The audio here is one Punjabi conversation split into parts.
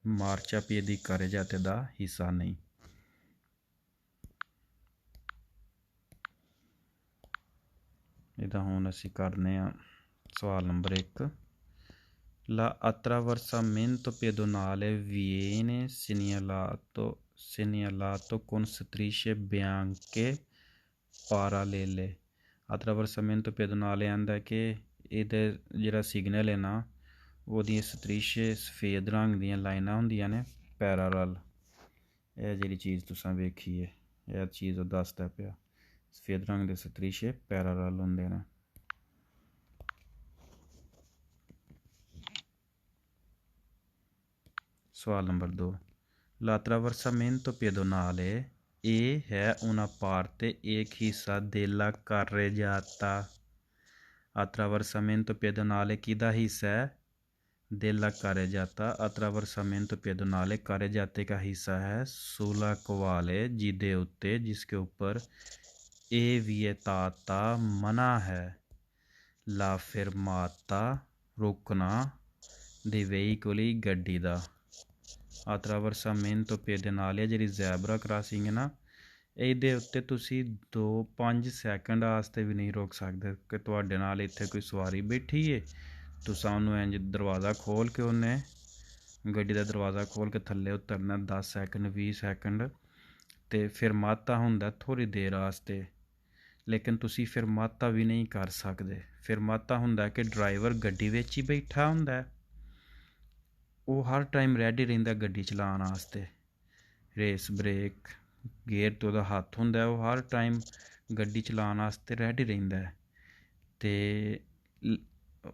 ਮਾਰਚਾਪੀਏ करे जाते दा हिस्सा नहीं। ਇਹਦਾ ਹੁਣ ਅਸੀਂ ਕਰਨੇ ਆ ਸਵਾਲ number 1। La attraversamento pedonale viene segnalato con strisce bianche parallele। attraversamento pedonale ਆਂਦਾ ਕਿ ਇਹਦਾ ਜਿਹੜਾ ਸਿਗਨਲ ਹੈ ਨਾ ਉਹਦੀਆਂ ਸਤਰੀਸ਼ੇ ਸਫੇਦ ਰੰਗ ਦੀਆਂ ਲਾਈਨਾਂ ਹੁੰਦੀਆਂ ਨੇ ਪੈਰਾਲਲ। ਇਹ ਜਿਹੜੀ ਚੀਜ਼ ਤੁਸੀਂ ਵੇਖੀ ਹੈ ਇਹ ਚੀਜ਼ ਉਹ ਦੱਸਦਾ ਪਿਆ ਸਫੇਦ ਰੰਗ ਦੇ ਸਤਰੀਸ਼ੇ ਪੈਰਾਲਲ ਹੁੰਦੇ ਨੇ। ਸਵਾਲ ਨੰਬਰ 2। l'attraversamento pedonale ਇਹ ਹੈ una parte एक हिस्सा della carreggiata। attraversamento pedonale ਕਿਹਦਾ ਹਿੱਸਾ ਹੈ della carreggiata। attraversamento pedonale carreggiate का हिस्सा है sulla quale ਜਿਹਦੇ ਉੱਤੇ जिसके ऊपर è vietata मना है la fermata ਰੁਕਣਾ dei veicoli ਗੱਡੀ ਦਾ। attraversamento pedonale ਜਿਹੜੀ ਜ਼ੈਬਰਾ ਕ੍ਰਾਸਿੰਗ ਹੈ ਨਾ ਇਹਦੇ ਉੱਤੇ ਤੁਸੀਂ 2-5 ਸੈਕਿੰਡ ਵਾਸਤੇ ਵੀ ਨਹੀਂ ਰੁਕ ਸਕਦੇ ਕਿ ਤੁਹਾਡੇ ਨਾਲ ਇੱਥੇ ਕੋਈ ਸਵਾਰੀ ਬੈਠੀ ਹੈ ਤੁਸੀਂ ਉਹਨੂੰ ਇੰਝ ਦਰਵਾਜ਼ਾ ਖੋਲ੍ਹ ਕੇ ਉਹਨੇ ਗੱਡੀ ਦਾ ਦਰਵਾਜ਼ਾ ਖੋਲ੍ਹ ਕੇ ਥੱਲੇ ਉਤਰਨਾ 10 ਸੈਕਿੰਡ 20 ਸੈਕਿੰਡ ਅਤੇ ਫਰਮਾਤਾ ਹੁੰਦਾ ਥੋੜ੍ਹੀ ਦੇਰ ਵਾਸਤੇ ਲੇਕਿਨ ਤੁਸੀਂ ਫਰਮਾਤਾ ਵੀ ਨਹੀਂ ਕਰ ਸਕਦੇ। ਫਰਮਾਤਾ ਹੁੰਦਾ ਕਿ ਡਰਾਈਵਰ ਗੱਡੀ ਵਿੱਚ ਹੀ ਬੈਠਾ ਹੁੰਦਾ ਉਹ ਹਰ ਟਾਈਮ ਰੈਡੀ ਰਹਿੰਦਾ ਗੱਡੀ ਚਲਾਉਣ ਵਾਸਤੇ। ਰੇਸ ਬ੍ਰੇਕ ਗੇਅਰ 'ਤੇ ਉਹਦਾ ਹੱਥ ਹੁੰਦਾ ਉਹ ਹਰ ਟਾਈਮ ਗੱਡੀ ਚਲਾਉਣ ਵਾਸਤੇ ਰੈਡੀ ਰਹਿੰਦਾ ਅਤੇ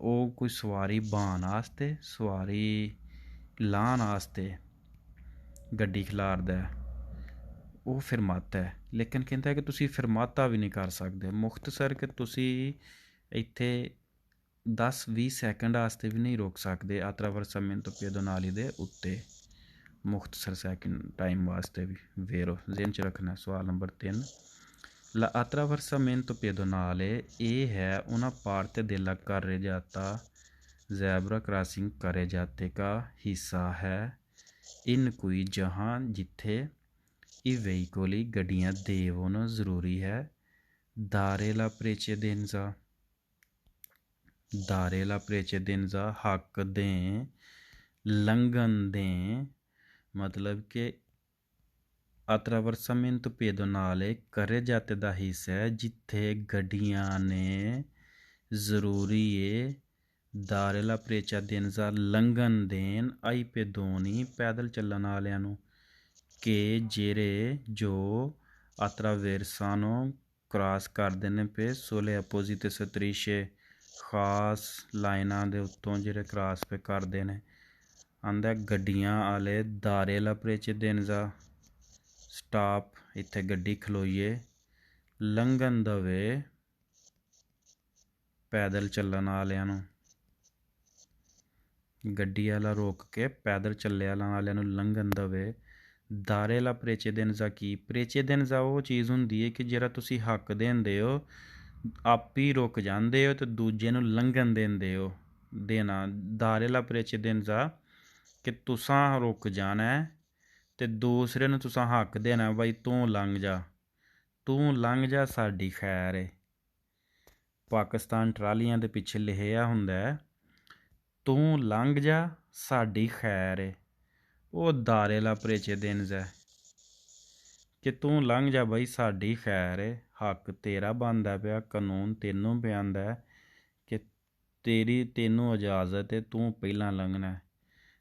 ਉਹ ਕੋਈ ਸਵਾਰੀ ਬਹਾਉਣ ਵਾਸਤੇ ਸਵਾਰੀ ਲਾਹੁਣ ਵਾਸਤੇ ਗੱਡੀ ਖਿਲਾਰਦਾ ਉਹ ਫਰਮਾਤਾ ਹੈ। ਲੇਕਿਨ ਕਹਿੰਦਾ ਕਿ ਤੁਸੀਂ ਫਰਮਾਤਾ ਵੀ ਨਹੀਂ ਕਰ ਸਕਦੇ ਮੁਖਤਸਰ ਕਿ ਤੁਸੀਂ ਇੱਥੇ 10-20 ਸੈਕਿੰਡ ਵਾਸਤੇ ਵੀ ਨਹੀਂ ਰੁਕ ਸਕਦੇ attraversamento pedonale ਦੇ ਉੱਤੇ ਮੁਖਤਸਰ ਸੈਕਿੰਡ ਟਾਈਮ ਵਾਸਤੇ ਵੀ ਵੇਰੋ ਜ਼ਿਹਨ 'ਚ ਰੱਖਣਾ। ਸਵਾਲ ਨੰਬਰ 3। l'attraversamento pedonale ਇਹ ਹੈ una parte della carreggiata zebra crossing carreggiate का ਹਿੱਸਾ ਹੈ in cui ਜਹਾਂ ਜਿੱਥੇ i veicoli ਗੱਡੀਆਂ devono ਜ਼ਰੂਰੀ ਹੈ dare la precedenza ਹੱਕ ਦੇਂ ਲੰਘਣ ਦੇਂ ਮਤਲਬ ਕਿ attraversamento pedonale carreggiate ਦਾ ਹਿੱਸਾ ਹੈ ਜਿੱਥੇ ਗੱਡੀਆਂ ਨੇ ਜ਼ਰੂਰੀ ਹੈ dare la precedenza ਲੰਘਣ ਦੇਣ ai pedoni ਪੈਦਲ ਚੱਲਣ ਵਾਲਿਆਂ ਨੂੰ ਕਿ ਜਿਹੜੇ ਜੋ attraversano ਕ੍ਰਾਸ ਕਰਦੇ ਨੇ ਪਏ sulle apposite strisce ਖਾਸ ਲਾਈਨਾਂ ਦੇ ਉੱਤੋਂ ਜਿਹੜੇ ਕ੍ਰਾਸ ਪੇ ਕਰਦੇ ਨੇ ਆਂਦਾ ਗੱਡੀਆਂ ਵਾਲੇ dare la precedenza ਸਟਾਪ ਇੱਥੇ ਗੱਡੀ ਖਲੋਈਏ ਲੰਘਣ ਦੇਵੇ ਪੈਦਲ ਚੱਲਣ ਵਾਲਿਆਂ ਨੂੰ ਗੱਡੀ ਵਾਲਾ ਰੋਕ ਕੇ ਪੈਦਲ ਚੱਲਣ ਵਾਲਿਆਂ ਨੂੰ ਲੰਘਣ ਦੇਵੇ। dare la precedenza ਕੀ precedenza ਉਹ ਚੀਜ਼ ਹੁੰਦੀ ਹੈ ਕਿ ਜਿਹੜਾ ਤੁਸੀਂ ਹੱਕ ਦਿੰਦੇ ਹੋ ਆਪ ਹੀ ਰੁਕ ਜਾਂਦੇ ਹੋ ਅਤੇ ਦੂਜੇ ਨੂੰ ਲੰਘਣ ਦਿੰਦੇ ਹੋ ਦੇਣਾ। dare la precedenza ਕਿ ਤੁਸਾਂ ਰੁਕ ਜਾਣਾ ਅਤੇ ਦੂਸਰੇ ਨੂੰ ਤੁਸਾਂ ਹੱਕ ਦੇਣਾ ਬਈ ਤੂੰ ਲੰਘ ਜਾ ਸਾਡੀ ਖੈਰ ਹੈ। ਪਾਕਿਸਤਾਨ ਟਰਾਲੀਆਂ ਦੇ ਪਿੱਛੇ ਲਿਖਿਆ ਹੁੰਦਾ ਤੂੰ ਲੰਘ ਜਾ ਸਾਡੀ ਖੈਰ ਹੈ ਉਹ dare la precedenza ਕਿ ਤੂੰ ਲੰਘ ਜਾ ਬਈ ਸਾਡੀ ਖੈਰ ਹੈ ਹੱਕ ਤੇਰਾ ਬਣਦਾ ਪਿਆ ਕਾਨੂੰਨ ਤੈਨੂੰ ਪਿਆਂਦਾ ਕਿ ਤੈਨੂੰ ਇਜਾਜ਼ਤ ਹੈ ਤੂੰ ਪਹਿਲਾਂ ਲੰਘਣਾ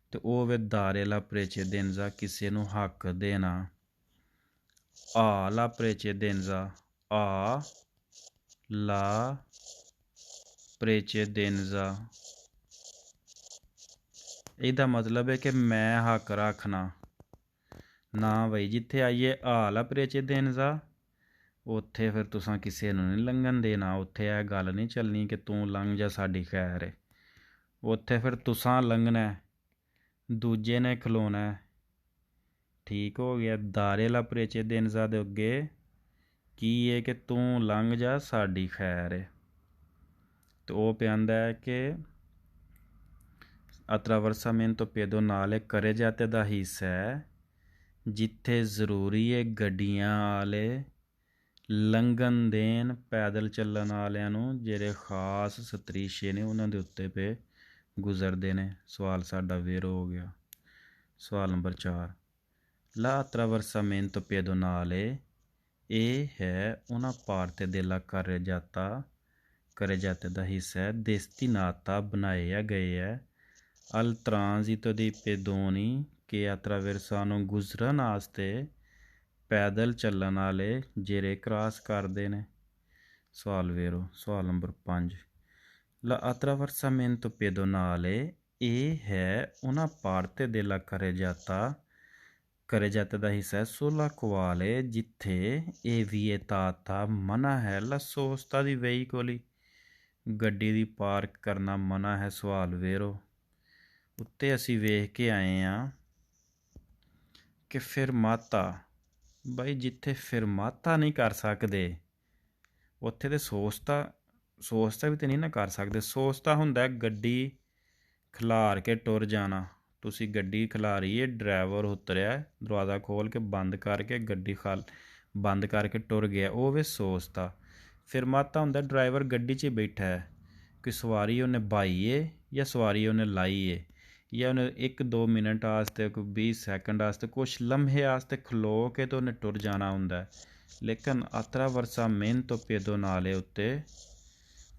ਅਤੇ ਉਹ ਵੇ dare la precedenza ਕਿਸੇ ਨੂੰ ਹੱਕ ਦੇਣਾ। la precedenza la precedenza ਇਹਦਾ ਮਤਲਬ ਹੈ ਕਿ ਮੈਂ ਹੱਕ ਰੱਖਣਾ ਨਾ ਬਈ ਜਿੱਥੇ ਆਈਏ la precedenza ਉੱਥੇ ਫਿਰ ਤੁਸਾਂ ਕਿਸੇ ਨੂੰ ਨਹੀਂ ਲੰਘਣ ਦੇਣਾ ਉੱਥੇ ਇਹ ਗੱਲ ਨਹੀਂ ਚੱਲਣੀ ਕਿ ਤੂੰ ਲੰਘ ਜਾ ਸਾਡੀ ਖੈਰ ਹੈ ਉੱਥੇ ਫਿਰ ਤੁਸਾਂ ਲੰਘਣਾ ਦੂਜੇ ਨੇ ਖਲੋਣਾ ਠੀਕ ਹੋ ਗਿਆ। dare la precedenza ਦੇ ਅੱਗੇ ਕੀ ਹੈ ਕਿ ਤੂੰ ਲੰਘ ਜਾ ਸਾਡੀ ਖੈਰ ਹੈ ਅਤੇ ਉਹ ਪਿਆਂਦਾ ਹੈ ਕਿ attraversamento pedonale करे जाते दा हिस्सा है जिथे ज़रूरी है गड्डियां आले लंघन देन पैदल चलन वालियां नूं जेह्ड़े खास सतरीशे ने उन्हां दे उत्ते पे गुजरदे ने। सवाल साडा वेरो हो गया। सवाल नंबर 4 La attraversamento pedonale ਇਹ ਹੈ ਉਹਨਾਂ ਭਾਰਤ della carreggiata ਦਾ ਹਿੱਸਾ ਹੈ destinata ਬਣਾਇਆ ਗਿਆ ਹੈ al transito dei pedoni che attraversano ਗੁਜ਼ਰਨ ਵਾਸਤੇ ਪੈਦਲ ਚੱਲਣ ਵਾਲੇ ਜਿਹੜੇ ਕ੍ਰਾਸ ਕਰਦੇ ਨੇ। ਸਵਾਲ ਵੇਰੋ। ਸਵਾਲ ਨੰਬਰ 5 La attraversamento pedonale ਇਹ ਹੈ ਉਹਨਾਂ ਭਾਰਤ della carreggiata ਦਾ ਹਿੱਸਾ ਹੈ sulla quale ਜਿੱਥੇ ਇਹ vietata ਮਨਾ ਹੈ la sosta di veicoli ਗੱਡੀ ਦੀ ਪਾਰਕ ਕਰਨਾ ਮਨਾ ਹੈ। ਸਵਾਲ ਵੇਰੋ। ਉੱਤੇ ਅਸੀਂ ਵੇਖ ਕੇ ਆਏ ਹਾਂ ਕਿ ਫਿਰਮਾਤਾ ਬਾਈ ਜਿੱਥੇ ਫਿਰਮਾਤਾ ਨਹੀਂ ਕਰ ਸਕਦੇ ਉੱਥੇ ਤੇ ਸੋਸਤਾ ਵੀ ਤਾਂ ਨਹੀਂ ਨਾ ਕਰ ਸਕਦੇ। ਸੋਸਤਾ ਹੁੰਦਾ ਗੱਡੀ ਖਿਲਾਰ ਕੇ ਟੁਰ ਜਾਣਾ। ਤੁਸੀਂ ਗੱਡੀ ਖਿਲਾਰੀ ਹੈ ਡਰਾਈਵਰ ਉਤਰਿਆ ਦਰਵਾਜ਼ਾ ਖੋਲ੍ਹ ਕੇ ਬੰਦ ਕਰਕੇ ਗੱਡੀ ਬੰਦ ਕਰਕੇ ਟੁਰ ਗਿਆ ਉਹ ਵੇ ਸੋਸਤਾ। ਫਿਰਮਾਤਾ ਹੁੰਦਾ ਡਰਾਈਵਰ ਗੱਡੀ 'ਚ ਬੈਠਾ ਹੈ ਕੋਈ ਸਵਾਰੀ ਉਹਨੇ ਬਾਈ ਹੈ ਜਾਂ ਸਵਾਰੀ ਉਹਨੇ ਲਾਈ ਹੈ ਜਾਂ ਉਹਨੇ 1-2 ਮਿੰਟ ਵਾਸਤੇ ਕੋਈ 20 ਸੈਕਿੰਡ ਵਾਸਤੇ ਕੁਛ ਲਮਹੇ ਵਾਸਤੇ ਖਲੋ ਕੇ ਤਾਂ ਉਹਨੇ ਟੁਰ ਜਾਣਾ ਹੁੰਦਾ। ਲੇਕਿਨ attraversamento pedonale ਉੱਤੇ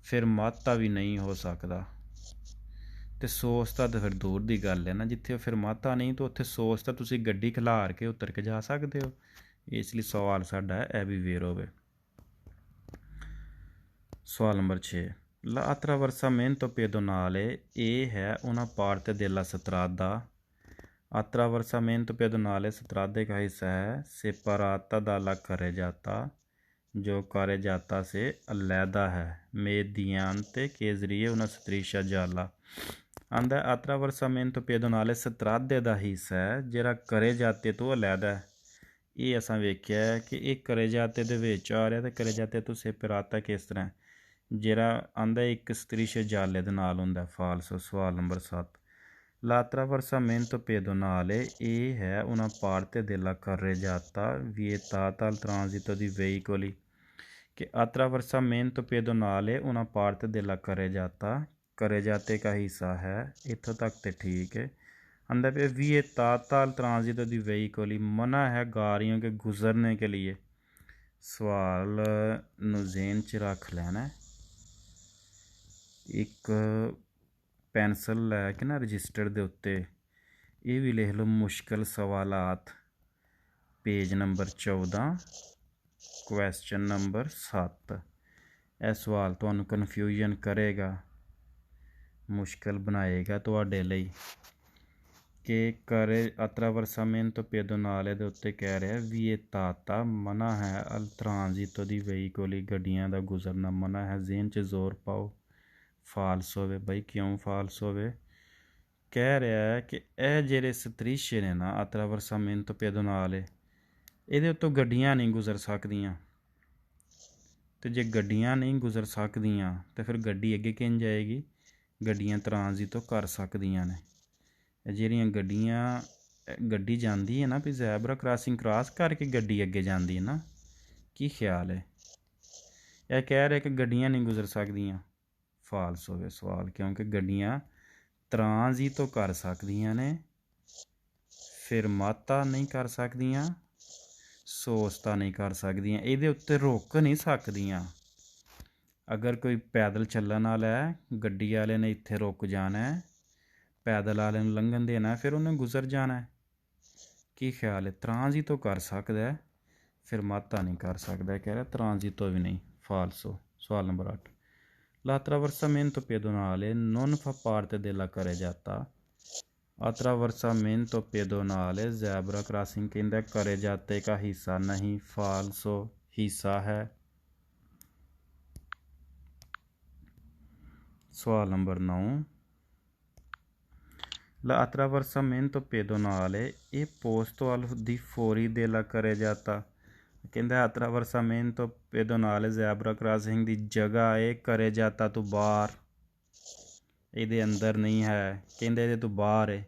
ਫਿਰਮਾਤਾ ਵੀ ਨਹੀਂ ਹੋ ਸਕਦਾ ਅਤੇ ਸੋਸਤਾ ਤਾਂ ਫਿਰ ਦੂਰ ਦੀ ਗੱਲ ਹੈ ਨਾ। ਜਿੱਥੇ ਫਿਰਮਾਤਾ ਨਹੀਂ ਤਾਂ ਉੱਥੇ ਸੋਸਤਾ ਤੁਸੀਂ ਗੱਡੀ ਖਿਲਾਰ ਕੇ ਉਤਰ ਕੇ ਜਾ ਸਕਦੇ ਹੋ। ਇਸ ਲਈ ਸਵਾਲ ਸਾਡਾ ਹੈ ਇਹ ਵੀ ਵੇਰ ਹੋਵੇ। ਸਵਾਲ ਨੰਬਰ 6 La attraversamento pedonale ਇਹ ਹੈ una parte della strada attraversamento pedonale strade का हिस्सा है separata dalla carreggiata जो carreggiata से अलहदा है mediante के जरिए una striscia gialla ਆਂਦਾ attraversamento pedonale strade ਦਾ ਹਿੱਸਾ ਹੈ ਜਿਹੜਾ carreggiate ਤੋਂ अलहदा ਹੈ। ਇਹ ਅਸਾਂ ਵੇਖਿਆ ਕਿ ਇਹ carreggiate ਦੇ ਵਿੱਚ ਆ ਰਿਹਾ ਅਤੇ carreggiate ਤੋਂ separata ਕਿਸ ਤਰ੍ਹਾਂ ਜਿਹੜਾ ਆਂਦਾ ਇੱਕ striscia gialla ਦੇ ਨਾਲ ਹੁੰਦਾ। ਫਾਲਸੋ। ਸਵਾਲ ਨੰਬਰ 7 La attraversamento pedonale ਇਹ ਹੈ una parte della carreggiata vietata al transito di veicoli che attraversamento pedonale una parte della carreggiate का हिस्सा है। ਇੱਥੋਂ ਤੱਕ ਤੇ ਠੀਕ ਹੈ। आंदा पे vietata al transito di veicoli मना है गाड़ियों के गुजरने के लिए। सवाल ਨੂੰ ਜ਼ੇਨ 'ਚ ਰੱਖ ਲੈਣਾ। ਇੱਕ ਪੈਨਸਲ ਲੈ ਕੇ ਨਾ ਰਜਿਸਟਰ ਦੇ ਉੱਤੇ ਇਹ ਵੀ ਲਿਖ ਲਓ ਮੁਸ਼ਕਿਲ ਸਵਾਲਾਤ ਪੇਜ ਨੰਬਰ 14 ਕੁਐਸਚਨ ਨੰਬਰ 7। ਇਹ ਸਵਾਲ ਤੁਹਾਨੂੰ ਕਨਫਿਊਜ਼ਨ ਕਰੇਗਾ ਮੁਸ਼ਕਿਲ ਬਣਾਏਗਾ ਤੁਹਾਡੇ ਲਈ ਕਿ attraversamento pedonale ਦੇ ਉੱਤੇ ਕਹਿ ਰਿਹਾ vietata ਮਨਾ ਹੈ al transito di veicoli ਗੱਡੀਆਂ ਦਾ ਗੁਜ਼ਰਨਾ ਮਨਾ ਹੈ। ਜ਼ੇਨ 'ਚ ਜ਼ੋਰ ਪਾਓ। ਫਾਲਸ ਹੋਵੇ ਬਈ ਕਿਉਂ ਫਾਲਸ ਹੋਵੇ? ਕਹਿ ਰਿਹਾ ਹੈ ਕਿ ਇਹ ਜਿਹੜੇ ਸਤਰੀਸ਼ੇ ਨੇ ਨਾ attraversamento pedonale ਇਹਦੇ ਉੱਤੋਂ ਗੱਡੀਆਂ ਨਹੀਂ ਗੁਜ਼ਰ ਸਕਦੀਆਂ ਅਤੇ ਜੇ ਗੱਡੀਆਂ ਨਹੀਂ ਗੁਜ਼ਰ ਸਕਦੀਆਂ ਤਾਂ ਫਿਰ ਗੱਡੀ ਅੱਗੇ ਕਿੰਝ ਜਾਏਗੀ? ਗੱਡੀਆਂ ਟਰਾਂਜ਼ਿਟ ਕਰ ਸਕਦੀਆਂ ਨੇ। ਇਹ ਜਿਹੜੀਆਂ ਗੱਡੀ ਜਾਂਦੀ ਹੈ ਨਾ ਵੀ ਜ਼ੈਬਰਾ ਕ੍ਰਾਸਿੰਗ ਕ੍ਰਾਸ ਕਰਕੇ ਗੱਡੀ ਅੱਗੇ ਜਾਂਦੀ ਹੈ ਨਾ। ਕੀ ਖਿਆਲ ਹੈ? ਇਹ ਕਹਿ ਰਿਹਾ ਕਿ ਗੱਡੀਆਂ ਨਹੀਂ ਗੁਜ਼ਰ ਸਕਦੀਆਂ। ਫਾਲਸ ਹੋਵੇ ਸਵਾਲ ਕਿਉਂਕਿ ਗੱਡੀਆਂ ਟਰਾਂਜ਼ਿਟ ਕਰ ਸਕਦੀਆਂ ਨੇ ਫਿਰਮਾਤਾ ਨਹੀਂ ਕਰ ਸਕਦੀਆਂ ਸੋਸਤਾ ਨਹੀਂ ਕਰ ਸਕਦੀਆਂ ਇਹਦੇ ਉੱਤੇ ਰੁਕ ਨਹੀਂ ਸਕਦੀਆਂ। ਅਗਰ ਕੋਈ ਪੈਦਲ ਚੱਲਣ ਵਾਲਾ ਹੈ ਗੱਡੀ ਵਾਲੇ ਨੇ ਇੱਥੇ ਰੁਕ ਜਾਣਾ ਪੈਦਲ ਵਾਲੇ ਨੂੰ ਲੰਘਣ ਦੇਣਾ ਫਿਰ ਉਹਨੇ ਗੁਜ਼ਰ ਜਾਣਾ। ਕੀ ਖਿਆਲ ਹੈ? ਟਰਾਂਜ਼ਿਟ ਕਰ ਸਕਦਾ ਫਿਰਮਾਤਾ ਨਹੀਂ ਕਰ ਸਕਦਾ। ਕਹਿ ਰਿਹਾ ਟਰਾਂਜ਼ਿਟ ਵੀ ਨਹੀਂ। ਫਾਲਸੋ। ਸਵਾਲ number 8 La attraversamento pedonale non fa parte della carreggiata attraversamento pedonale zebra crossing ਕਹਿੰਦਾ carreggiate का हिस्सा नहीं। फाल्सो हिस्सा है। सवाल number 9 La attraversamento pedonale è posto al di fuori della carreggiata ਕਹਿੰਦਾ attraversamento pedonale zebra crossing ਦੀ ਜਗ੍ਹਾ ਹੈ carreggiata ਤੋਂ ਬਾਹਰ। ਇਹਦੇ ਅੰਦਰ ਨਹੀਂ ਹੈ, ਕਹਿੰਦੇ ਇਹਦੇ ਤੋਂ ਬਾਹਰ ਹੈ।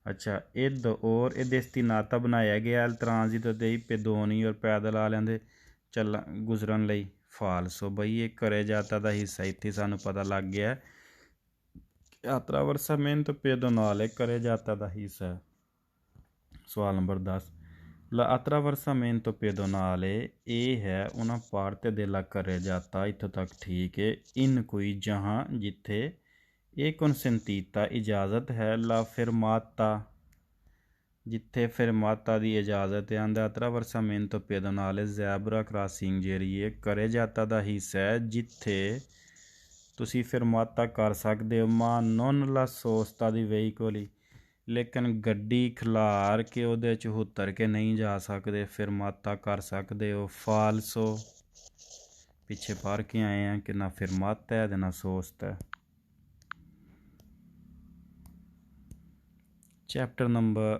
ਅੱਛਾ, ਇਦ ਔਰ ਇਹਦੇ ਸਤਿਨਾਤਾ ਬਣਾਇਆ ਗਿਆ ਟ੍ਰਾਂਜ਼ਿਟ ਅਤੇ ਪੈਦੋਨੀ ਔਰ ਪੈਦਲ ਵਾਲਿਆਂ ਦੇ ਚੱਲਣ ਗੁਜ਼ਰਨ ਲਈ। ਫਾਲਸੋ ਬਈ ਇਹ ਕਰੇ ਜਾਤਾ ਦਾ ਹਿੱਸਾ ਇੱਥੇ ਸਾਨੂੰ ਪਤਾ ਲੱਗ ਗਿਆ ਯਾਤਰਾ ਵਰਸਾਮੈਂਟ ਪੈਦੋਨਾਲੇ ਕਰੇ ਜਾਤਾ ਦਾ ਹਿੱਸਾ। ਸਵਾਲ ਨੰਬਰ 10 La attraversamento pedonale ਇਹ ਹੈ ਉਹਨਾਂ parte della carreggiata, ਇੱਥੋਂ ਤੱਕ ਠੀਕ ਹੈ। in cui ਜਹਾਂ ਜਿੱਥੇ ਇਹ consentita ਇਜਾਜ਼ਤ ਹੈ la fermata ਜਿੱਥੇ fermata ਦੀ ਇਜਾਜ਼ਤ ਹੈ। ਆਂਦਾ attraversamento pedonale zebra crossing ਜਿਹੜੀ ਹੈ carreggiata ਦਾ ਹਿੱਸਾ ਹੈ ਜਿੱਥੇ ਤੁਸੀਂ fermata ਕਰ ਸਕਦੇ ਹੋ ma non la sosta di veicoli, ਲੇਕਿਨ ਗੱਡੀ ਖਿਲਾਰ ਕੇ ਉਹਦੇ 'ਚ ਉਤਰ ਕੇ ਨਹੀਂ ਜਾ ਸਕਦੇ, ਫਿਰਮਾਤਾ ਕਰ ਸਕਦੇ ਹੋ। ਫਾਲਸੋ ਪਿੱਛੇ ਪੜ੍ਹ ਕੇ ਆਏ ਹਾਂ ਕਿ ਨਾ ਫਿਰਮਾਤਾ ਹੈ ਤੇ ਨਾ ਸੋਸਤ ਹੈ। Chapter number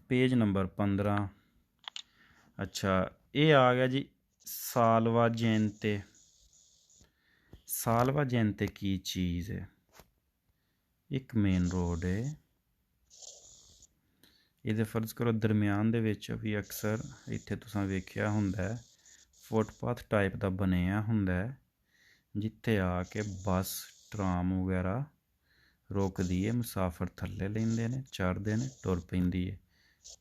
page number 15। ਅੱਛਾ, ਇਹ ਆ ਗਿਆ ਜੀ ਸਾਲਵਾਜੈਂਤੇ। ਸਾਲਵਾਜੈਂਤੇ ਕੀ ਚੀਜ਼ ਹੈ? ਇੱਕ ਮੇਨ ਰੋਡ ਹੈ, ਇਹਦੇ ਫਰਜ਼ ਕਰੋ ਦਰਮਿਆਨ ਦੇ ਵਿੱਚ ਵੀ ਅਕਸਰ ਇੱਥੇ ਤੁਸੀਂ ਵੇਖਿਆ ਹੁੰਦਾ ਫੁੱਟਪਾਥ ਟਾਈਪ ਦਾ ਬਣਿਆ ਹੁੰਦਾ ਜਿੱਥੇ ਆ ਕੇ ਬੱਸ ਟਰਾਮ ਵਗੈਰਾ ਰੋਕਦੀ ਹੈ, ਮੁਸਾਫਰ ਥੱਲੇ ਲੈਂਦੇ ਨੇ, ਚੜ੍ਹਦੇ ਨੇ, ਤੁਰ ਪੈਂਦੀ ਹੈ।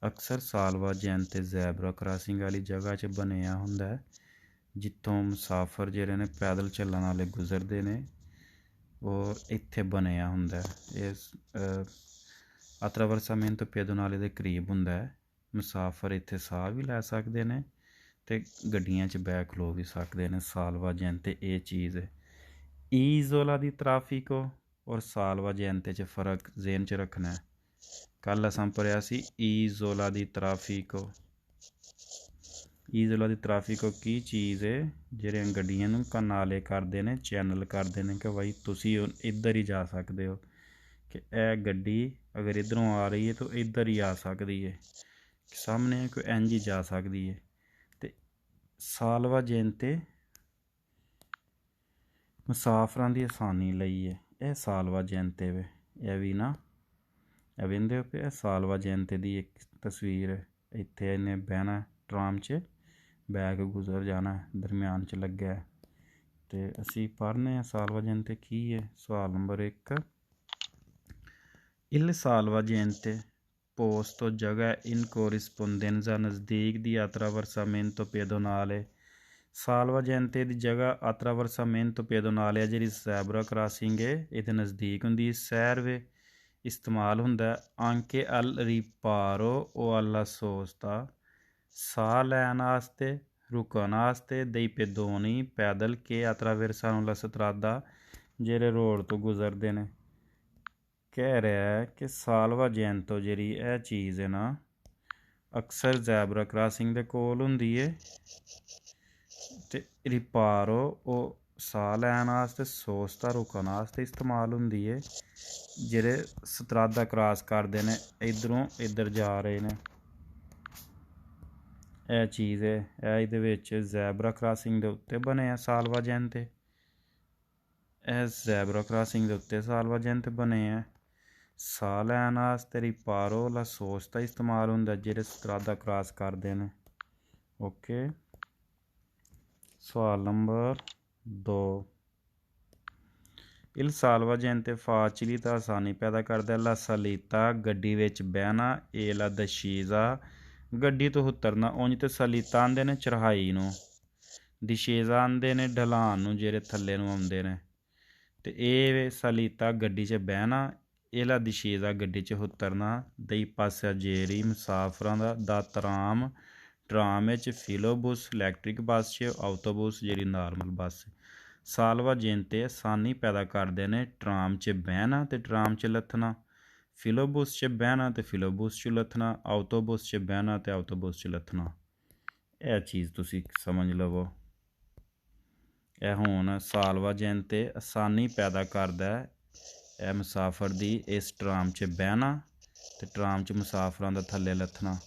ਅਕਸਰ ਸਾਲਵਾਜੈਂਤੇ ਜ਼ੈਬਰਾ ਕ੍ਰਾਸਿੰਗ ਵਾਲੀ ਜਗ੍ਹਾ 'ਚ ਬਣਿਆ ਹੁੰਦਾ ਜਿੱਥੋਂ ਮੁਸਾਫਰ ਜਿਹੜੇ ਨੇ ਪੈਦਲ ਚੱਲਣ ਵਾਲੇ ਗੁਜ਼ਰਦੇ ਨੇ, ਔਰ ਇੱਥੇ ਬਣਿਆ ਹੁੰਦਾ। ਇਸ attraversamento pedonale ਦੇ ਕਰੀਬ ਹੁੰਦਾ ਹੈ। ਮੁਸਾਫਰ ਇੱਥੇ ਸਾਹ ਵੀ ਲੈ ਸਕਦੇ ਨੇ ਅਤੇ ਗੱਡੀਆਂ 'ਚ ਬਹਿ ਖਲੋ ਵੀ ਸਕਦੇ ਨੇ। ਸਾਲਵਾਜੈਂਤੇ ਇਹ ਚੀਜ਼ ਹੈ। ਈਜ਼ੋਲਾ ਦੀ ਟ੍ਰਾਫਿਕੋ ਔਰ ਸਾਲਵਾਜੈਂਤੇ 'ਚ ਫ਼ਰਕ ਜ਼ੇਨ 'ਚ ਰੱਖਣਾ। ਕੱਲ੍ਹ ਅਸਾਂ ਪੜ੍ਹਿਆ ਸੀ ਈਜ਼ੋਲਾ ਦੀ ਟ੍ਰਾਫਿਕੋ। ਈਜ਼ੋਲਾ ਦੀ ਟ੍ਰਾਫਿਕੋ ਕੀ ਚੀਜ਼ ਹੈ? ਜਿਹੜੇ ਗੱਡੀਆਂ ਨੂੰ ਨਾਲੇ ਕਰਦੇ ਨੇ, ਚੈਨਲ ਕਰਦੇ ਨੇ ਕਿ ਬਾਈ ਤੁਸੀਂ ਇੱਧਰ ਹੀ ਜਾ ਸਕਦੇ ਹੋ, ਕਿ ਇਹ ਗੱਡੀ ਅਗਰ ਇੱਧਰੋਂ ਆ ਰਹੀ ਹੈ ਤਾਂ ਇੱਧਰ ਹੀ ਆ ਸਕਦੀ ਹੈ, ਸਾਹਮਣੇ ਕੋਈ ਇੰਝ ਹੀ ਜਾ ਸਕਦੀ ਹੈ। ਅਤੇ ਸਾਲਵਾਜੈਂਤੇ ਮੁਸਾਫਰਾਂ ਦੀ ਆਸਾਨੀ ਲਈ ਹੈ। ਇਹ ਸਾਲਵਾਜੈਂਤੇ ਵੇ, ਇਹ ਵੀ ਨਾ ਇਹ ਵੇਂਦੇ ਹੋ ਕਿ ਇਹ ਸਾਲਵਾਜੈਂਤੇ ਦੀ ਇੱਕ ਤਸਵੀਰ ਹੈ। ਇੱਥੇ ਇਹਨੇ ਬਹਿਣਾ ਟਰਾਮ 'ਚ ਬਹਿ ਕੇ ਗੁਜ਼ਰ ਜਾਣਾ, ਦਰਮਿਆਨ 'ਚ ਲੱਗਿਆ। ਅਤੇ ਅਸੀਂ ਪੜ੍ਹਨੇ ਹਾਂ ਸਾਲਵਾਜੈਂਤੇ ਕੀ ਹੈ। ਸਵਾਲ ਨੰਬਰ 1 Il salvagente posto ਜਗ੍ਹਾ in corrispondenza ਨਜ਼ਦੀਕ ਦੀ attraversamento pedonale। ਸਾਲਵਾਜੈਂਤੇ ਦੀ ਜਗ੍ਹਾ attraversamento pedonale ਹੈ ਜਿਹੜੀ ਜ਼ੈਬਰਾ ਕ੍ਰਾਸਿੰਗ ਹੈ ਇਹਦੇ ਨਜ਼ਦੀਕ ਹੁੰਦੀ ਹੈ। ਸੈਰ ਵੇ ਇਸਤੇਮਾਲ ਹੁੰਦਾ anche al riparo o alla sosta, ਸਾਹ ਲੈਣ ਵਾਸਤੇ, ਰੁਕਣ ਵਾਸਤੇ, dei pedoni ਪੈਦਲ ਕੇ attraversano la strada ਜਿਹੜੇ ਰੋਡ ਤੋਂ ਗੁਜ਼ਰਦੇ ਨੇ। ਕਹਿ ਰਿਹਾ ਹੈ ਕਿ ਸਾਲਵਾਜੈਂਤੋ ਜਿਹੜੀ ਇਹ ਚੀਜ਼ ਹੈ ਨਾ ਅਕਸਰ ਜ਼ੈਬਰਾ ਕ੍ਰਾਸਿੰਗ ਦੇ ਕੋਲ ਹੁੰਦੀ ਹੈ, ਅਤੇ ਰਿਪਾਰੋ ਉਹ ਸਾਹ ਲੈਣ ਵਾਸਤੇ, ਸੋਸਤਾ ਰੁਕਣ ਵਾਸਤੇ ਇਸਤੇਮਾਲ ਹੁੰਦੀ ਹੈ ਜਿਹੜੇ ਸਤਰਾਦਾ ਕ੍ਰਾਸ ਕਰਦੇ ਨੇ, ਇੱਧਰੋਂ ਇੱਧਰ ਜਾ ਰਹੇ ਨੇ। ਇਹ ਚੀਜ਼ ਹੈ, ਇਹ ਇਹਦੇ ਵਿੱਚ ਜ਼ੈਬਰਾ ਕ੍ਰਾਸਿੰਗ ਦੇ ਉੱਤੇ ਬਣੇ ਆ ਸਾਲਵਾਜੈਂਤੇ। ਇਹ ਜ਼ੈਬਰਾ ਕ੍ਰਾਸਿੰਗ ਦੇ ਉੱਤੇ ਸਾਲਵਾਜੈਂਤੇ ਬਣੇ ਆ। ਸਾਹ ਲੈਣ ਵਾਸਤੇ ਰਿਪਾਰੋ ਲਾ ਸੋਸਤਾ ਇਸਤੇਮਾਲ ਹੁੰਦਾ ਜਿਹੜੇ ਸਤਰਾਦਾ ਕ੍ਰਾਸ ਕਰਦੇ ਨੇ। ਓਕੇ, ਸਵਾਲ ਨੰਬਰ 2 ਇਲ ਸਾਲਵਾਜੈਂਤੇ ਫਾਚਿਲਿਤਾ ਆਸਾਨੀ ਪੈਦਾ ਕਰਦਾ। ਲਾ ਸਲੀਤਾ ਗੱਡੀ ਵਿੱਚ ਬਹਿਣਾ, ਏ ਲਾ ਦਸ਼ੀਜ਼ਾ ਗੱਡੀ ਤੋਂ ਉਤਰਨਾ। ਉਂਝ ਤੇ ਸਲੀਤਾ ਆਉਂਦੇ ਨੇ ਚੜ੍ਹਾਈ ਨੂੰ, ਦਿਸ਼ੇਜ਼ਾ ਆਉਂਦੇ ਨੇ ਢਲਾਨ ਨੂੰ ਜਿਹੜੇ ਥੱਲੇ ਨੂੰ ਆਉਂਦੇ ਨੇ, ਅਤੇ ਇਹ ਸਲੀਤਾ ਗੱਡੀ 'ਚ ਬਹਿਣਾ, ਇਹਲਾ ਦਿਸ਼ੇਜ਼ਾ ਗੱਡੀ 'ਚ ਉਤਰਨਾ। ਦਈ ਪਾਸੇਜੇਰੀ ਮੁਸਾਫਰਾਂ ਦਾ ਤਰਾਮ ਟਰਾਮ ਵਿੱਚ, ਫਿਲੋਬੁਸ ਇਲੈਕਟ੍ਰਿਕ ਬੱਸ 'ਚ, ਆਟੋਬੁਸ ਜਿਹੜੀ ਨਾਰਮਲ ਬੱਸ। ਸਾਲਵਾਜੈਂਤੇ ਆਸਾਨੀ ਪੈਦਾ ਕਰਦੇ ਨੇ ਟਰਾਮ 'ਚ ਬਹਿਣਾ ਅਤੇ ਟਰਾਮ 'ਚ ਲੱਥਣਾ, ਫਿਲੋਬੁਸ 'ਚ ਬਹਿਣਾ ਅਤੇ ਫਿਲੋਬੁਸ 'ਚ ਲੱਥਣਾ, ਆਟੋਬੁਸ 'ਚ ਬਹਿਣਾ ਅਤੇ ਆਟੋਬੁਸ 'ਚ ਲੱਥਣਾ। ਇਹ ਚੀਜ਼ ਤੁਸੀਂ ਸਮਝ ਲਵੋ। ਇਹ ਹੁਣ ਸਾਲਵਾਜੈਂਤੇ ਆਸਾਨੀ ਪੈਦਾ ਕਰਦਾ ਇਹ ਮੁਸਾਫਰ ਦੀ ਇਸ ਟਰਾਮ 'ਚ ਬਹਿਣਾ ਅਤੇ ਟਰਾਮ 'ਚ ਮੁਸਾਫਰਾਂ ਦਾ ਥੱਲੇ ਲੱਥਣਾ।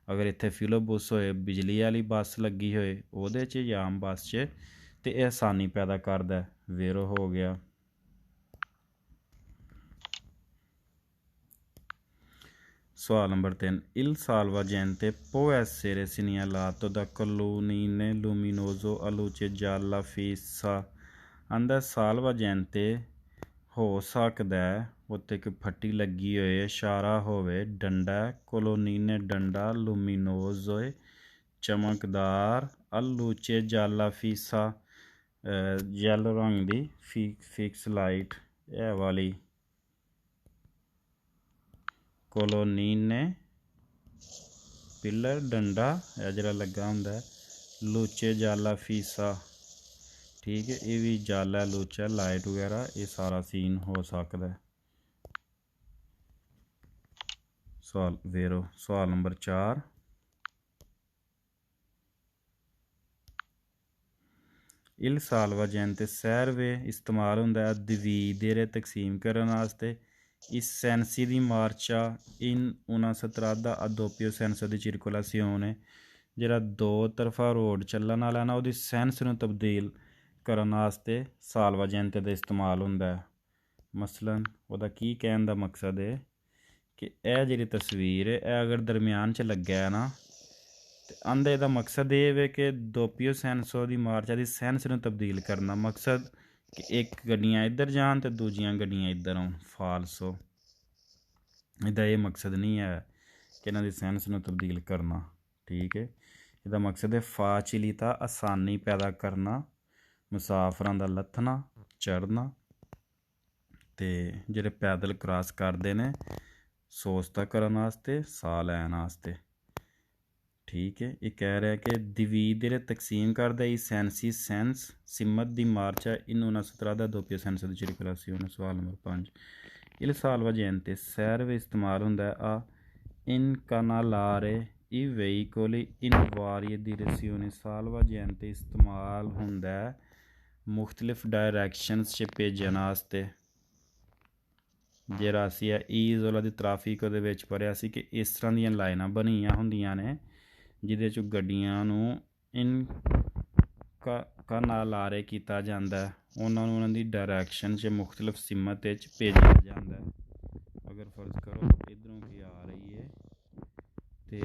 ਅਗਰ ਇੱਥੇ ਫਿਲੋਬੁਸ ਹੋਏ, ਬਿਜਲੀ ਵਾਲੀ ਬੱਸ ਲੱਗੀ ਹੋਏ ਉਹਦੇ 'ਚ ਜਾਂ ਆਮ ਬੱਸ 'ਚ, ਅਤੇ ਇਹ ਆਸਾਨੀ ਪੈਦਾ ਕਰਦਾ। ਵੇਰੋ ਹੋ ਗਿਆ। सवाल number 3, il salvagente può essere segnalato da colonnine luminose a luce gialla fissa। ਆਂਦਾ salvagente ਹੋ ਸਕਦਾ ਹੈ ਉੱਤੇ ਇੱਕ ਫੱਟੀ ਲੱਗੀ ਹੋਏ, ਇਸ਼ਾਰਾ ਹੋਵੇ, ਡੰਡਾ colonnine ਡੰਡਾ, ਲੂਮੀਨੋਜ਼ ਹੋਏ ਚਮਕਦਾਰ, ਅਲੂਚੇ ਜਾਲਾ ਫੀਸਾ ਯੈਲੋ ਰੰਗ ਦੀ ਫਿਕਸ ਲਾਈਟ ਇਹ ਵਾਲੀ, ਕੋਲੋਨੀਨੇ ਪਿਲਰ ਡੰਡਾ ਇਹ ਜਿਹੜਾ ਲੱਗਾ ਹੁੰਦਾ, ਲੂਚੇ ਜਾਲਾ ਫੀਸਾ, ਠੀਕ ਹੈ, ਇਹ ਵੀ ਜਾਲਾ ਲੂਚਾ ਲਾਈਟ ਵਗੈਰਾ ਇਹ ਸਾਰਾ ਸੀਨ ਹੋ ਸਕਦਾ। ਸਵਾਲ ਵੇਰੋ। ਸਵਾਲ ਨੰਬਰ 4, il salvagente serve ਇਸਤੇਮਾਲ ਹੁੰਦਾ ਹੈ dividere ਤਕਸੀਮ ਕਰਨ ਵਾਸਤੇ, ਇਸ sensi the ਮਾਰਚਾ in una strada a doppio senso di circolazione, ਜਿਹੜਾ ਦੋ ਤਰਫਾ ਰੋਡ ਚੱਲਣ ਵਾਲਾ ਨਾ ਉਹਦੀ ਸੈਂਸ ਨੂੰ ਤਬਦੀਲ ਕਰਨ ਵਾਸਤੇ ਸਾਲਵਾਜੈਂਤੇ ਦਾ ਇਸਤੇਮਾਲ ਹੁੰਦਾ ਹੈ। ਮਸਲਨ ਉਹਦਾ ਕੀ ਕਹਿਣ ਦਾ ਮਕਸਦ ਹੈ ਕਿ ਇਹ ਜਿਹੜੀ ਤਸਵੀਰ ਹੈ ਇਹ ਅਗਰ ਦਰਮਿਆਨ 'ਚ ਲੱਗਿਆ ਹੈ ਨਾ ਤੇ ਆਂਦੇ ਇਹਦਾ ਮਕਸਦ ਇਹ ਵੇ ਕਿ ਦੋਪੀਓ ਸੈਂਸੋ ਦੀ ਮਾਰਚਾ ਦੀ ਸੈਂਸ ਨੂੰ ਤਬਦੀਲ ਕਰਨਾ, ਮਕਸਦ ਕਿ ਇੱਕ ਗੱਡੀਆਂ ਇੱਧਰ ਜਾਣ ਤੇ ਦੂਜੀਆਂ ਗੱਡੀਆਂ ਇੱਧਰ ਆਉਣ, ਫਾਲਸੋ। ਇਹਦਾ ਇਹ ਮਕਸਦ ਨਹੀਂ ਹੈ ਕਿ ਇਹਨਾਂ ਦੀ ਸੈਂਸ ਨੂੰ ਤਬਦੀਲ ਕਰਨਾ, ਠੀਕ ਹੈ। ਇਹਦਾ ਮਕਸਦ ਹੈ ਫਾਚਿਲਿਤਾ ਆਸਾਨੀ ਪੈਦਾ ਕਰਨਾ, ਮੁਸਾਫਰਾਂ ਦਾ ਲੱਥਣਾ ਚੜ੍ਹਨਾ ਤੇ ਜਿਹੜੇ ਪੈਦਲ ਕ੍ਰਾਸ ਕਰਦੇ ਨੇ ਸੋਚਤਾ ਕਰਨ ਵਾਸਤੇ, ਸਾਹ ਲੈਣ ਵਾਸਤੇ, ਠੀਕ ਹੈ। ਇਹ ਕਹਿ ਰਿਹਾ ਕਿ dividere ਤਕਸੀਮ ਕਰਦਾ ਹੀ Sansi sense ਸਿਮਤ the ਮਾਰਚਾ in una strada a doppio senso di circolazione। ਸਵਾਲ ਨੰਬਰ 5, il salvagente serve ਇਸਤੇਮਾਲ ਹੁੰਦਾ ਆ incanalare i veicoli in varie direzioni। salvagente ਇਸਤੇਮਾਲ ਹੁੰਦਾ ਮੁਖਤਲਿਫ ਡਾਇਰੈਕਸ਼ਨਸ 'ਚ ਭੇਜਣ ਵਾਸਤੇ। ਜਿਹੜਾ ਅਸੀਂ ਈਜ਼ੋਲਾ ਦੀ ਟ੍ਰੈਫਿਕ ਉਹਦੇ ਵਿੱਚ ਪੜ੍ਹਿਆ ਸੀ ਕਿ ਇਸ ਤਰ੍ਹਾਂ ਦੀਆਂ ਲਾਈਨਾਂ ਬਣੀਆਂ ਹੁੰਦੀਆਂ ਨੇ ਜਿਹਦੇ 'ਚ ਗੱਡੀਆਂ ਨੂੰ ਕਨਾਲਾਰੇ ਕੀਤਾ ਜਾਂਦਾ, ਉਹਨਾਂ ਨੂੰ ਉਹਨਾਂ ਦੀ ਡਾਇਰੈਕਸ਼ਨ 'ਚ ਮੁਖਤਲਿਫ ਸਿਮਤ ਵਿੱਚ ਭੇਜਿਆ ਜਾਂਦਾ। ਅਗਰ ਫਰਜ਼ ਕਰੋ ਇੱਧਰੋਂ ਕੀ ਆ ਰਹੀ ਹੈ ਤੇ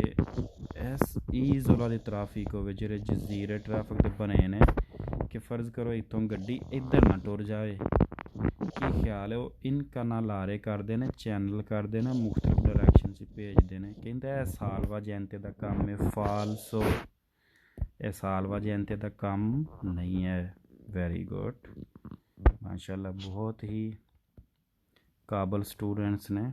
ਇਸ ਈਜ਼ੋਲਾ ਦੀ ਟ੍ਰੈਫਿਕ ਹੋਵੇ, ਜਿਹੜੇ ਜਜ਼ੀਰੇ ਟ੍ਰੈਫਿਕ ਦੇ ਬਣੇ ਨੇ, ਕਿ ਫਰਜ਼ ਕਰੋ ਇੱਥੋਂ ਗੱਡੀ ਇੱਧਰ ਨਾ ਟੁਰ ਜਾਵੇ, ਕੀ ਖਿਆਲ ਹੈ ਉਹ ਇਨਕਨਾਲਾਰੇ ਕਰਦੇ ਨੇ, ਚੈਨਲ ਕਰਦੇ ਨੇ, ਮੁਖਤਲਿਫ ਡਾਇਰੈਕਸ਼ਨ 'ਚ ਭੇਜਦੇ ਨੇ। ਕਹਿੰਦਾ ਇਹ ਸਾਲਵਾਜੈਂਤੇ ਦਾ ਕੰਮ ਹੈ, ਫਾਲਸੋ, ਇਹ ਸਾਲਵਾਜੈਂਤੇ ਦਾ ਕੰਮ ਨਹੀਂ ਹੈ। ਵੈਰੀ ਗੁੱਡ, ਮਾਸ਼ਾਅੱਲਾ, ਬਹੁਤ ਹੀ ਕਾਬਲ ਸਟੂਡੈਂਟਸ ਨੇ,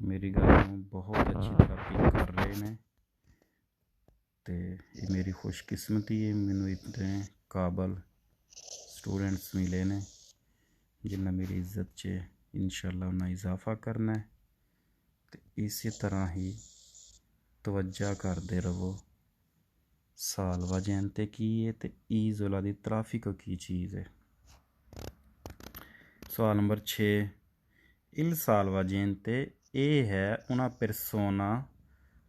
ਮੇਰੀ ਗੱਲ ਨੂੰ ਬਹੁਤ ਅੱਛੀ ਤਰ੍ਹਾਂ ਪਿਕ ਕਰ ਰਹੇ ਨੇ ਤੇ ਇਹ ਮੇਰੀ ਖੁਸ਼ਕਿਸਮਤੀ ਹੈ, ਮੈਨੂੰ ਇਤਨੇ ਕਾਬਲ ਸਟੂਡੈਂਟਸ ਮਿਲੇ ਨੇ ਜਿਨ੍ਹਾਂ ਮੇਰੀ ਇੱਜ਼ਤ 'ਚ ਇਨਸ਼ਾਅੱਲਾ ਉਹਨਾਂ ਇਜ਼ਾਫਾ ਕਰਨਾ ਹੈ ਤੇ ਇਸੇ ਤਰ੍ਹਾਂ ਹੀ ਤਵੱਜਾ ਕਰਦੇ ਰਹੋ ਸਾਲਵਾਜੈਂਤੇ ਕੀ ਹੈ ਤੇ ਈਜ਼ੋਲਾ ਦੀ ਟ੍ਰੈਫਿਕ ਕੀ ਚੀਜ਼ ਹੈ। ਸਵਾਲ ਨੰਬਰ 6, il salvagente ਇਹ ਹੈ una persona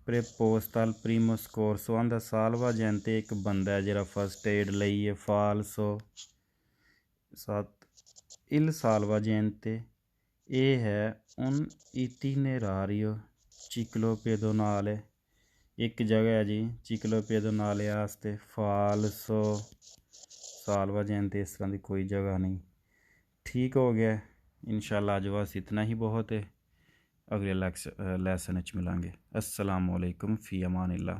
preposta al primo soccorso। ਆਂਦਾ ਸਾਲਵਾਜੈਂਤੇ ਇੱਕ ਬੰਦਾ ਹੈ ਜਿਹੜਾ ਫਸਟ ਏਡ ਲਈ ਹੈ, ਫਾਲਸੋ। 7, il salvagente ਇਹ ਹੈ un itinerario ciclopedonale, ਇੱਕ ਜਗ੍ਹਾ ਹੈ ਜੀ ciclopedonale ਵਾਸਤੇ, ਫਾਲਸੋ। ਸਾਲਵਾਜੈਂਤੇ ਇਸ ਤਰ੍ਹਾਂ ਦੀ ਕੋਈ ਜਗ੍ਹਾ ਨਹੀਂ। ठीक हो गया। इंशाल्लाह आज बस इतना ही बहुत है, अगले लेसन में मिलेंगे। अस्सलामु अलैकुम फ़ी अमानिल्लाह।